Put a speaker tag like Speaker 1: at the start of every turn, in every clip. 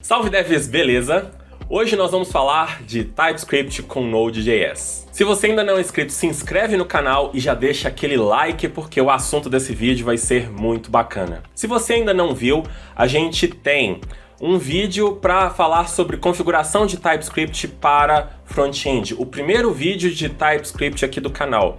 Speaker 1: Salve devs, beleza? Hoje nós vamos falar de TypeScript com Node.js. Se você ainda não é inscrito, se inscreve no canal e já deixa aquele like porque o assunto desse vídeo vai ser muito bacana. Se você ainda não viu, a gente tem um vídeo para falar sobre configuração de TypeScript para front-end. O primeiro vídeo de TypeScript aqui do canal.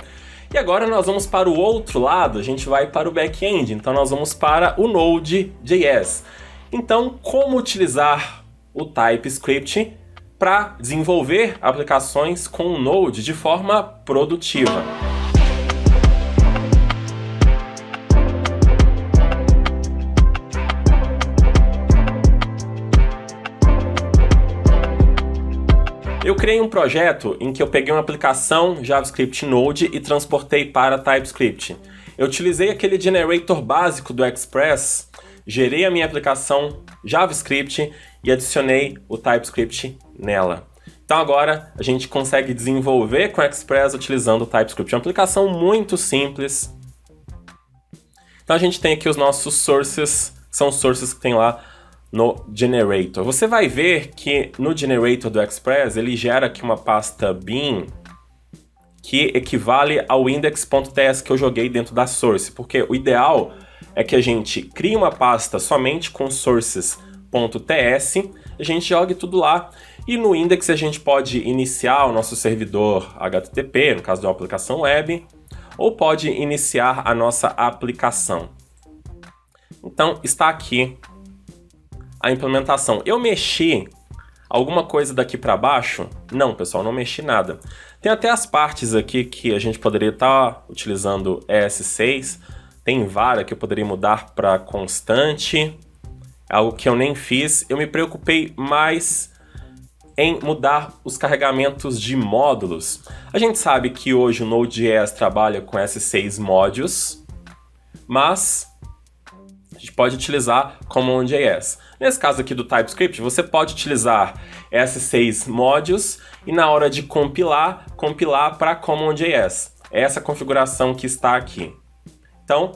Speaker 1: E agora nós vamos para o outro lado, a gente vai para o back-end. Então nós vamos para o Node.js. Então, como utilizar o TypeScript para desenvolver aplicações com o Node de forma produtiva? Eu criei um projeto em que eu peguei uma aplicação JavaScript Node e transportei para TypeScript. Eu utilizei aquele generator básico do Express, gerei a minha aplicação JavaScript e adicionei o TypeScript nela. Então agora a gente consegue desenvolver com o Express utilizando o TypeScript. É uma aplicação muito simples. Então a gente tem aqui os nossos sources, são sources que tem lá no generator. Você vai ver que no generator do Express ele gera aqui uma pasta bin que equivale ao index.ts que eu joguei dentro da source, porque o ideal é que a gente crie uma pasta somente com sources.ts, a gente jogue tudo lá e no index a gente pode iniciar o nosso servidor HTTP, no caso de uma aplicação web, ou pode iniciar a nossa aplicação. Então está aqui a implementação. Eu mexi alguma coisa daqui para baixo? Não, pessoal, não mexi nada. Tem até as partes aqui que a gente poderia estar utilizando ES6. Tem vara que eu poderia mudar para constante, algo que eu nem fiz. Eu me preocupei mais em mudar os carregamentos de módulos. A gente sabe que hoje o Node.js trabalha com S6 modules, mas a gente pode utilizar CommonJS. Nesse caso aqui do TypeScript, você pode utilizar S6 modules e na hora de compilar para CommonJS. É essa configuração que está aqui. Então,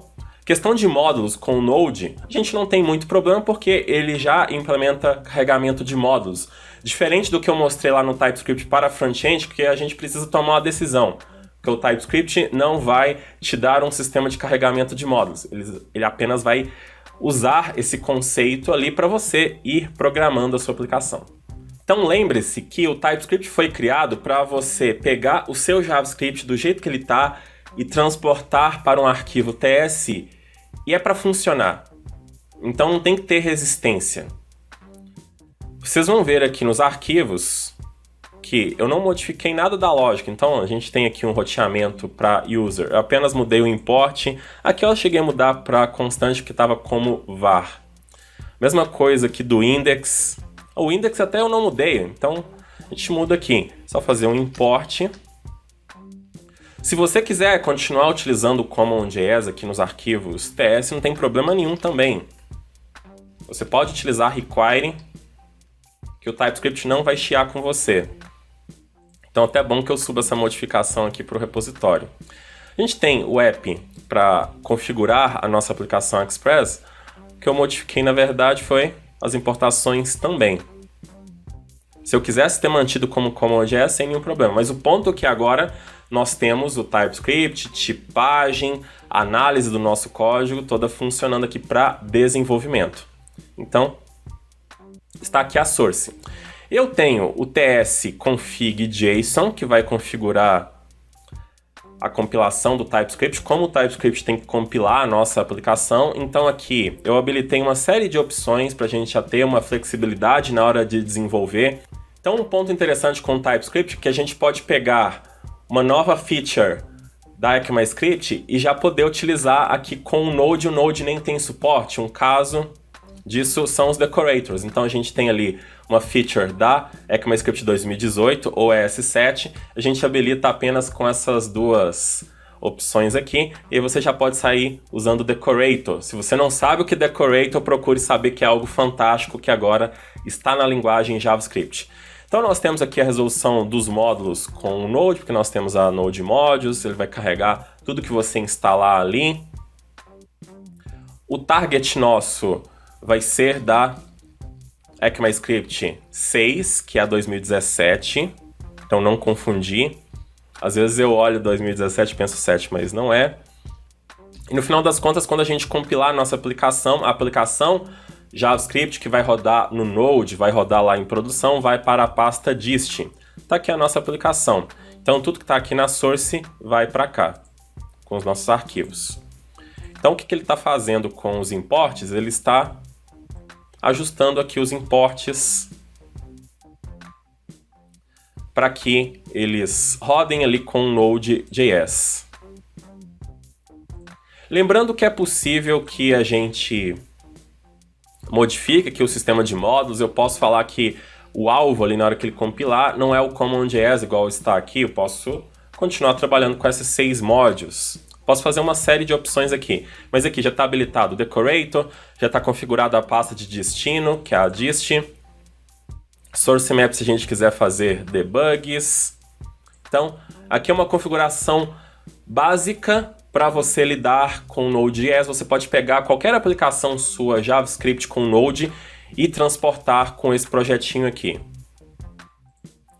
Speaker 1: questão de módulos com o Node, a gente não tem muito problema porque ele já implementa carregamento de módulos. Diferente do que eu mostrei lá no TypeScript para front-end, que a gente precisa tomar uma decisão. Porque o TypeScript não vai te dar um sistema de carregamento de módulos. Ele apenas vai usar esse conceito ali para você ir programando a sua aplicação. Então lembre-se que o TypeScript foi criado para você pegar o seu JavaScript do jeito que ele está e transportar para um arquivo TS, e é para funcionar. Então não tem que ter resistência. Vocês vão ver aqui nos arquivos que eu não modifiquei nada da lógica. Então a gente tem aqui um roteamento para user. Eu apenas mudei o import. Aqui eu cheguei a mudar para constante que estava como var. Mesma coisa aqui do index. O index até eu não mudei. Então a gente muda aqui. Só fazer um import. Se você quiser continuar utilizando o CommonJS aqui nos arquivos TS, não tem problema nenhum também. Você pode utilizar require, que o TypeScript não vai chiar com você. Então até é bom que eu suba essa modificação aqui para o repositório. A gente tem o app para configurar a nossa aplicação Express. O que eu modifiquei na verdade foi as importações também. Se eu quisesse ter mantido como CommonJS, sem nenhum problema. Mas o ponto é que agora nós temos o TypeScript, tipagem, análise do nosso código, toda funcionando aqui para desenvolvimento. Então, está aqui a source. Eu tenho o ts-config.json, que vai configurar a compilação do TypeScript, como o TypeScript tem que compilar a nossa aplicação. Então aqui eu habilitei uma série de opções para a gente já ter uma flexibilidade na hora de desenvolver. Então um ponto interessante com o TypeScript é que a gente pode pegar uma nova feature da ECMAScript e já poder utilizar aqui com o Node. O Node nem tem suporte. Um caso disso são os decorators. Então a gente tem ali uma feature da ECMAScript 2018 ou ES7. A gente habilita apenas com essas duas opções aqui e aí você já pode sair usando o decorator. Se você não sabe o que é decorator, procure saber que é algo fantástico que agora está na linguagem JavaScript. Então nós temos aqui a resolução dos módulos com o Node, porque nós temos a Node Modules, ele vai carregar tudo que você instalar ali. O target nosso vai ser da ECMAScript 6, que é a 2017, então não confundir. Às vezes eu olho 2017 e penso 7, mas não é. E no final das contas, quando a gente compilar a nossa aplicação, a aplicação JavaScript que vai rodar no Node, vai rodar lá em produção, vai para a pasta dist. Tá aqui a nossa aplicação. Então tudo que está aqui na source vai para cá, com os nossos arquivos. Então o que ele está fazendo com os imports? Ele está ajustando aqui os imports para que eles rodem ali com o Node.js. Lembrando que é possível que a gente modifique aqui o sistema de módulos. Eu posso falar que o alvo ali na hora que ele compilar não é o Common.js igual está aqui. Eu posso continuar trabalhando com esses 6 modules. Posso fazer uma série de opções aqui. Mas aqui já está habilitado o decorator, já está configurada a pasta de destino, que é a dist. Source map se a gente quiser fazer debugs. Então, aqui é uma configuração básica para você lidar com Node.js. Você pode pegar qualquer aplicação sua JavaScript com Node e transportar com esse projetinho aqui.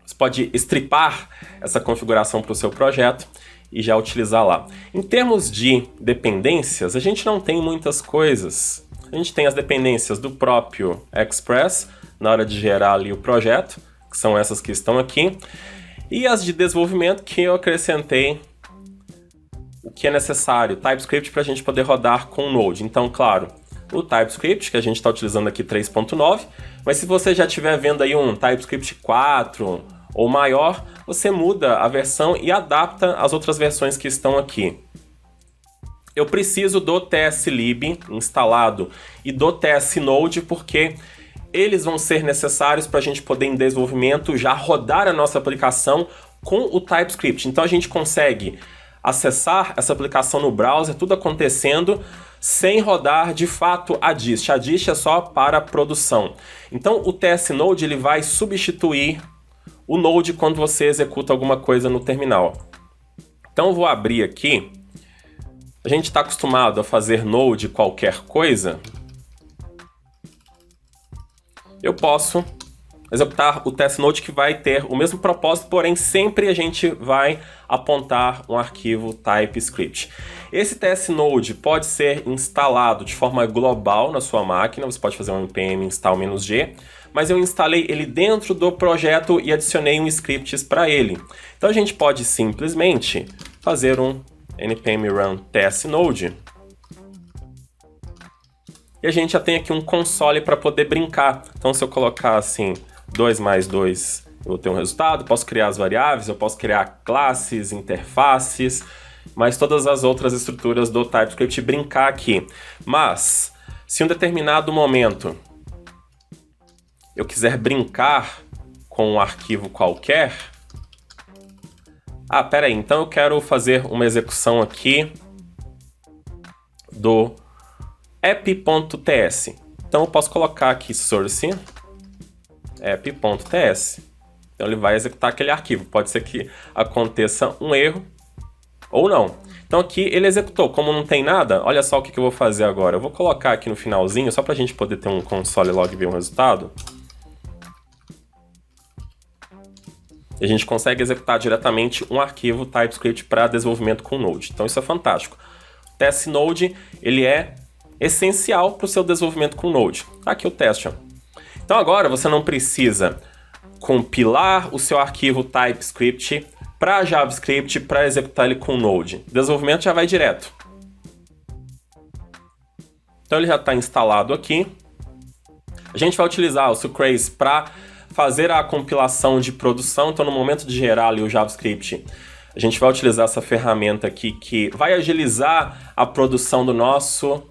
Speaker 1: Você pode stripar essa configuração para o seu projeto e já utilizar lá. Em termos de dependências, a gente não tem muitas coisas. A gente tem as dependências do próprio Express, na hora de gerar ali o projeto, que são essas que estão aqui, e as de desenvolvimento que eu acrescentei o que é necessário, TypeScript, para a gente poder rodar com o Node. Então, claro, o TypeScript, que a gente está utilizando aqui 3.9, mas se você já estiver vendo aí um TypeScript 4 ou maior, você muda a versão e adapta as outras versões que estão aqui. Eu preciso do TSLib instalado e do TSNode porque eles vão ser necessários para a gente poder, em desenvolvimento, já rodar a nossa aplicação com o TypeScript. Então a gente consegue acessar essa aplicação no browser, tudo acontecendo, sem rodar de fato a dist. A dist é só para produção. Então o TSNode ele vai substituir o Node quando você executa alguma coisa no terminal. Então eu vou abrir aqui. A gente está acostumado a fazer Node qualquer coisa. Eu posso executar o TestNode que vai ter o mesmo propósito, porém sempre a gente vai apontar um arquivo TypeScript. Esse TestNode pode ser instalado de forma global na sua máquina, você pode fazer um npm install-g, mas eu instalei ele dentro do projeto e adicionei um script para ele. Então a gente pode simplesmente fazer um npm run testnode. E a gente já tem aqui um console para poder brincar. Então se eu colocar assim 2 mais 2, eu vou ter um resultado. Posso criar as variáveis, eu posso criar classes, interfaces, mas todas as outras estruturas do TypeScript brincar aqui. Mas se em um determinado momento eu quiser brincar com um arquivo qualquer, peraí, então eu quero fazer uma execução aqui do app.ts. Então eu posso colocar aqui source app.ts. Então ele vai executar aquele arquivo. Pode ser que aconteça um erro ou não. Então aqui ele executou. Como não tem nada, olha só o que eu vou fazer agora. Eu vou colocar aqui no finalzinho, só para a gente poder ter um console log e ver um resultado. E a gente consegue executar diretamente um arquivo TypeScript para desenvolvimento com Node. Então isso é fantástico. O TestNode ele é essencial para o seu desenvolvimento com Node. Tá aqui o teste. Então agora você não precisa compilar o seu arquivo TypeScript para JavaScript para executar ele com Node. O desenvolvimento já vai direto. Então ele já está instalado aqui. A gente vai utilizar o Sucrase para fazer a compilação de produção. Então no momento de gerar ali o JavaScript, a gente vai utilizar essa ferramenta aqui que vai agilizar a produção do nosso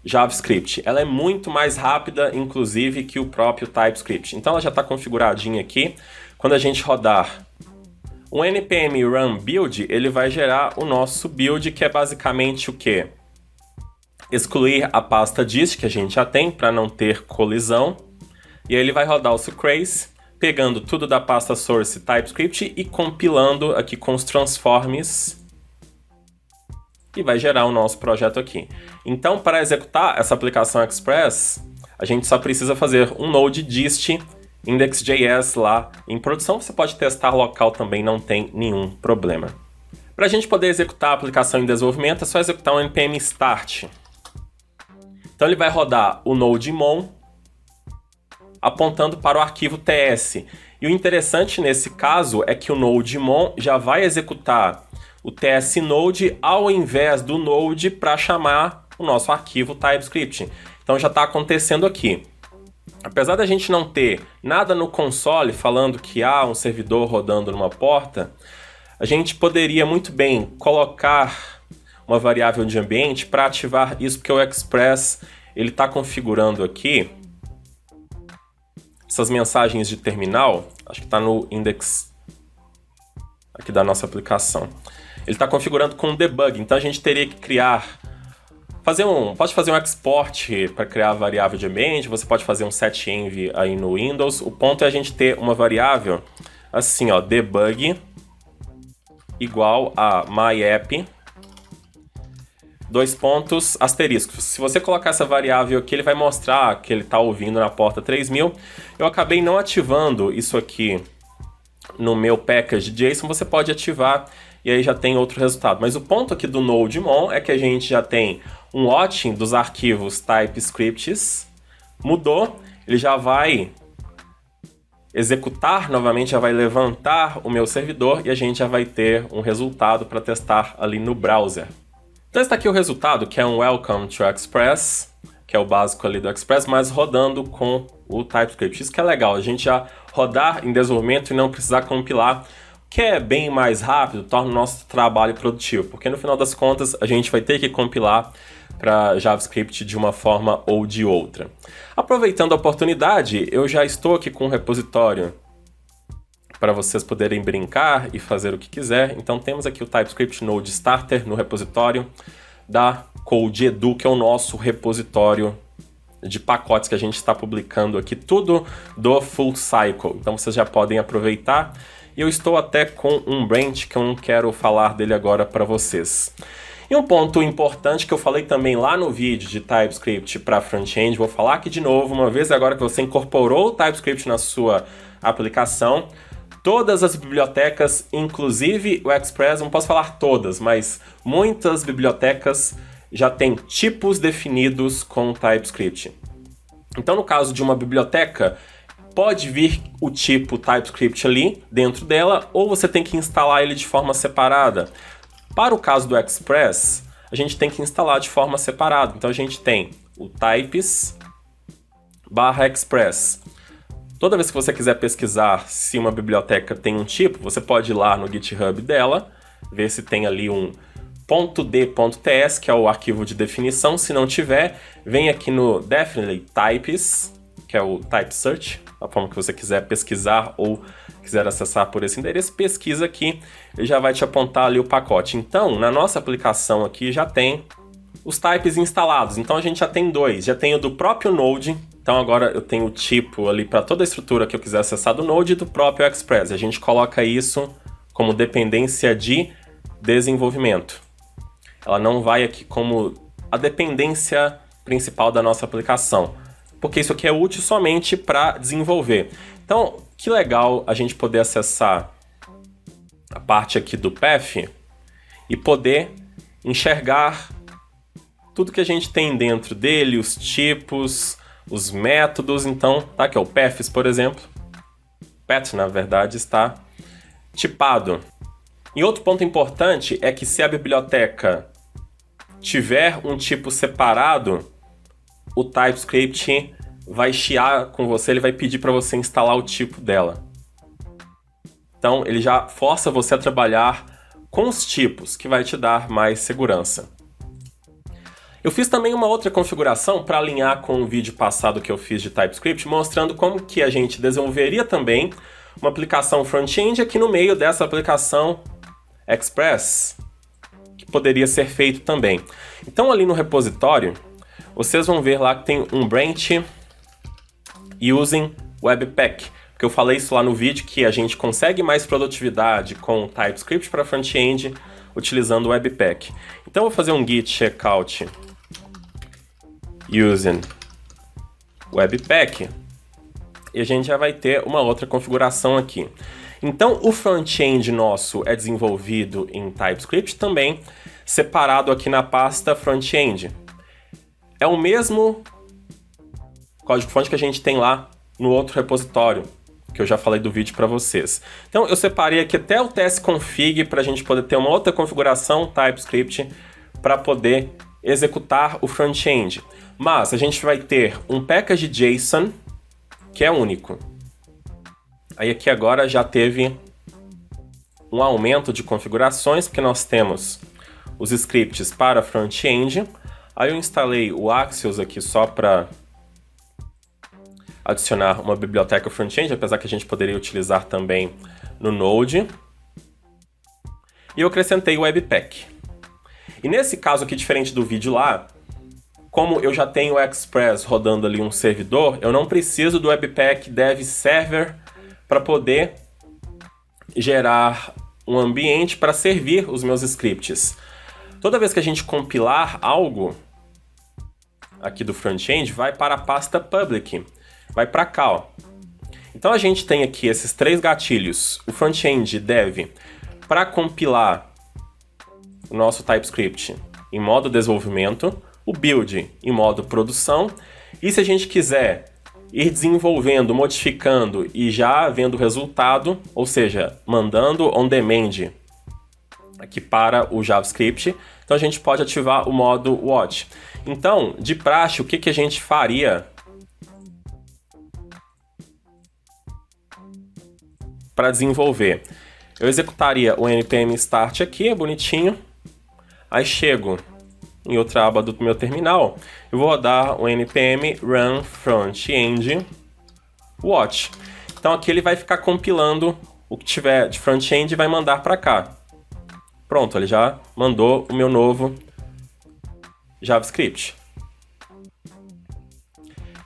Speaker 1: JavaScript. Ela é muito mais rápida, inclusive, que o próprio TypeScript. Então ela já está configuradinha aqui. Quando a gente rodar um npm run build, ele vai gerar o nosso build, que é basicamente o quê? Excluir a pasta dist, que a gente já tem, para não ter colisão. E aí ele vai rodar o Sucrase, pegando tudo da pasta source TypeScript e compilando aqui com os transforms. E vai gerar o nosso projeto aqui. Então, para executar essa aplicação Express, a gente só precisa fazer um node dist index.js lá em produção. Você pode testar local também, não tem nenhum problema. Para a gente poder executar a aplicação em desenvolvimento, é só executar um npm start. Então ele vai rodar o node_mon apontando para o arquivo ts. E o interessante nesse caso é que o node_mon já vai executar o tsNode ao invés do node para chamar o nosso arquivo TypeScript. Então já está acontecendo aqui. Apesar da gente não ter nada no console falando que há um servidor rodando numa porta, a gente poderia muito bem colocar uma variável de ambiente para ativar isso, porque o Express ele está configurando aqui essas mensagens de terminal. Acho que está no index aqui da nossa aplicação. Ele está configurando com debug, então a gente teria que pode fazer um export para criar a variável de ambiente, você pode fazer um setenv aí no Windows. O ponto é a gente ter uma variável assim, ó, debug igual a myapp, asterisco. Se você colocar essa variável aqui, ele vai mostrar que ele está ouvindo na porta 3000. Eu acabei não ativando isso aqui no meu package JSON, você pode ativar e aí já tem outro resultado. Mas o ponto aqui do node_mon é que a gente já tem um watching dos arquivos TypeScripts, mudou, ele já vai executar novamente, já vai levantar o meu servidor e a gente já vai ter um resultado para testar ali no browser. Então está aqui o resultado, que é um Welcome to Express, que é o básico ali do Express, mas rodando com o TypeScript. Isso que é legal, a gente já rodar em desenvolvimento e não precisar compilar, que é bem mais rápido, torna o nosso trabalho produtivo, porque no final das contas a gente vai ter que compilar para JavaScript de uma forma ou de outra. Aproveitando a oportunidade, eu já estou aqui com um repositório para vocês poderem brincar e fazer o que quiser. Então temos aqui o TypeScript Node Starter no repositório da CodeEdu, que é o nosso repositório de pacotes que a gente está publicando aqui, tudo do Full Cycle. Então vocês já podem aproveitar. E eu estou até com um branch que eu não quero falar dele agora para vocês. E um ponto importante que eu falei também lá no vídeo de TypeScript para front-end, vou falar aqui de novo, uma vez agora que você incorporou o TypeScript na sua aplicação, todas as bibliotecas, inclusive o Express, não posso falar todas, mas muitas bibliotecas já têm tipos definidos com o TypeScript. Então, no caso de uma biblioteca, pode vir o tipo TypeScript ali dentro dela, ou você tem que instalar ele de forma separada. Para o caso do Express, a gente tem que instalar de forma separada. Então a gente tem o types/express. Toda vez que você quiser pesquisar se uma biblioteca tem um tipo, você pode ir lá no GitHub dela, ver se tem ali um .d.ts, que é o arquivo de definição. Se não tiver, vem aqui no definitely types, que é o type search, da forma que você quiser pesquisar ou quiser acessar por esse endereço, pesquisa aqui, ele já vai te apontar ali o pacote. Então, na nossa aplicação aqui já tem os types instalados. Então a gente já tem dois, já tem o do próprio Node. Então agora eu tenho o tipo ali para toda a estrutura que eu quiser acessar do Node e do próprio Express. A gente coloca isso como dependência de desenvolvimento. Ela não vai aqui como a dependência principal da nossa aplicação, porque isso aqui é útil somente para desenvolver. Então, que legal a gente poder acessar a parte aqui do path e poder enxergar tudo que a gente tem dentro dele, os tipos, os métodos. Então, tá aqui ó, o paths, por exemplo. Path, na verdade, está tipado. E outro ponto importante é que se a biblioteca tiver um tipo separado, o TypeScript vai chiar com você, ele vai pedir para você instalar o tipo dela. Então, ele já força você a trabalhar com os tipos, que vai te dar mais segurança. Eu fiz também uma outra configuração para alinhar com o vídeo passado que eu fiz de TypeScript, mostrando como que a gente desenvolveria também uma aplicação front-end aqui no meio dessa aplicação Express, que poderia ser feito também. Então, ali no repositório, vocês vão ver lá que tem um branch using Webpack, porque eu falei isso lá no vídeo, que a gente consegue mais produtividade com TypeScript para front-end utilizando o Webpack. Então eu vou fazer um git checkout using Webpack e a gente já vai ter uma outra configuração aqui. Então, o front-end nosso é desenvolvido em TypeScript também, separado aqui na pasta front-end. É o mesmo código-fonte que a gente tem lá no outro repositório, que eu já falei do vídeo para vocês. Então, eu separei aqui até o tsconfig para a gente poder ter uma outra configuração TypeScript para poder executar o front-end. Mas a gente vai ter um package JSON que é único. Aí aqui agora já teve um aumento de configurações, porque nós temos os scripts para front-end. Aí eu instalei o Axios aqui só para adicionar uma biblioteca front-end, apesar que a gente poderia utilizar também no Node. E eu acrescentei o Webpack. E nesse caso aqui, diferente do vídeo lá, como eu já tenho o Express rodando ali um servidor, eu não preciso do Webpack Dev Server para poder gerar um ambiente para servir os meus scripts. Toda vez que a gente compilar algo aqui do front-end, vai para a pasta public, vai para cá, ó. Então a gente tem aqui esses três gatilhos, o front-end dev para compilar o nosso TypeScript em modo desenvolvimento, o build em modo produção, e se a gente quiser ir desenvolvendo, modificando e já vendo o resultado, ou seja, mandando on demand aqui para o JavaScript, então a gente pode ativar o modo watch. Então, de praxe, o que a gente faria para desenvolver? Eu executaria o npm start aqui, bonitinho, aí chego em outra aba do meu terminal, eu vou rodar o npm run front-end watch. Então aqui ele vai ficar compilando o que tiver de front-end e vai mandar para cá. Pronto, ele já mandou o meu novo JavaScript.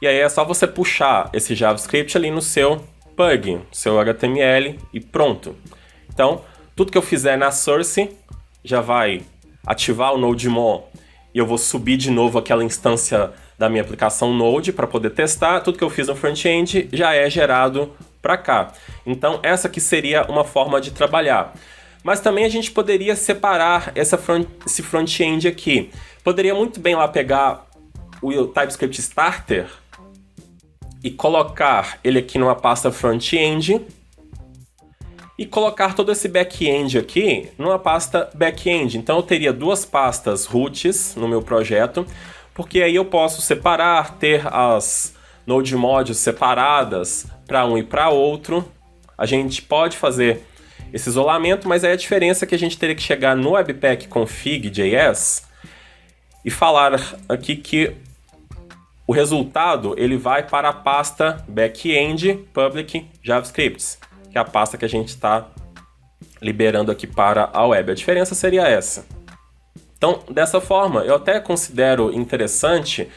Speaker 1: E aí é só você puxar esse JavaScript ali no seu plugin, seu HTML e pronto. Então, tudo que eu fizer na source já vai ativar o NodeMon e eu vou subir de novo aquela instância da minha aplicação Node para poder testar. Tudo que eu fiz no front-end já é gerado para cá. Então, essa aqui seria uma forma de trabalhar. Mas também a gente poderia separar esse front-end aqui. Poderia muito bem lá pegar o TypeScript Starter e colocar ele aqui numa pasta front-end e colocar todo esse back-end aqui numa pasta back-end. Então eu teria duas pastas roots no meu projeto, porque aí eu posso separar, ter as node modules separadas para um e para outro. A gente pode fazer esse isolamento, mas aí a diferença é que a gente teria que chegar no Webpack config.js e falar aqui que o resultado ele vai para a pasta back-end public JavaScript, que é a pasta que a gente está liberando aqui para a web. A diferença seria essa. Então, dessa forma, eu até considero interessante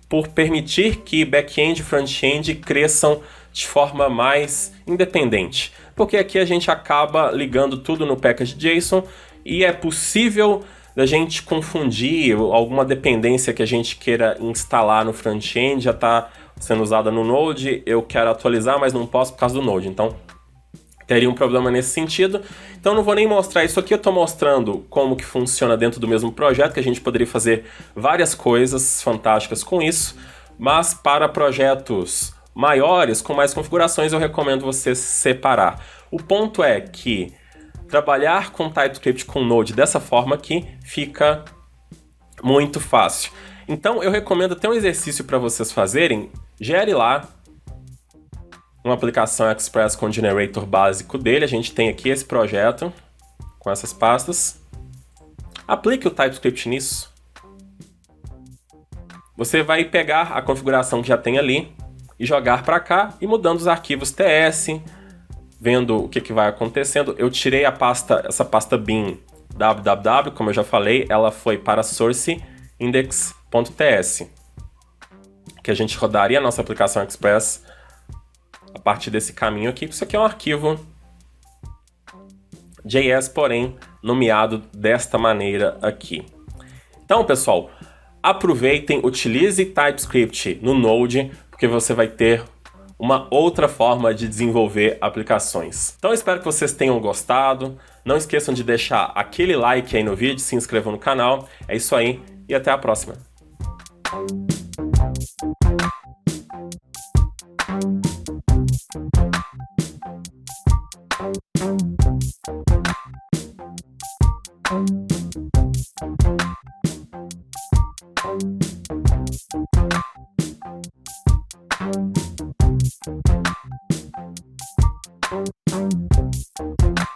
Speaker 1: por permitir que back-end e front-end cresçam de forma mais independente. Porque aqui a gente acaba ligando tudo no package JSON e é possível da gente confundir alguma dependência que a gente queira instalar no front-end, já está sendo usada no Node, eu quero atualizar, mas não posso por causa do Node. Então, teria um problema nesse sentido. Então não vou nem mostrar isso aqui, eu estou mostrando como que funciona dentro do mesmo projeto, que a gente poderia fazer várias coisas fantásticas com isso, mas para projetos maiores, com mais configurações, eu recomendo você separar. O ponto é que trabalhar com TypeScript com Node dessa forma aqui fica muito fácil. Então eu recomendo até um exercício para vocês fazerem, gere lá uma aplicação Express com o generator básico dele. A gente tem aqui esse projeto com essas pastas. Aplique o TypeScript nisso. Você vai pegar a configuração que já tem ali e jogar para cá e mudando os arquivos TS, vendo o que vai acontecendo. Eu tirei essa pasta bin www, como eu já falei, ela foi para source index.ts, que a gente rodaria a nossa aplicação Express a partir desse caminho aqui. Isso aqui é um arquivo JS, porém nomeado desta maneira aqui. Então, pessoal, aproveitem, utilize TypeScript no Node, porque você vai ter uma outra forma de desenvolver aplicações. Então eu espero que vocês tenham gostado. Não esqueçam de deixar aquele like aí no vídeo, se inscrevam no canal. É isso aí e até a próxima.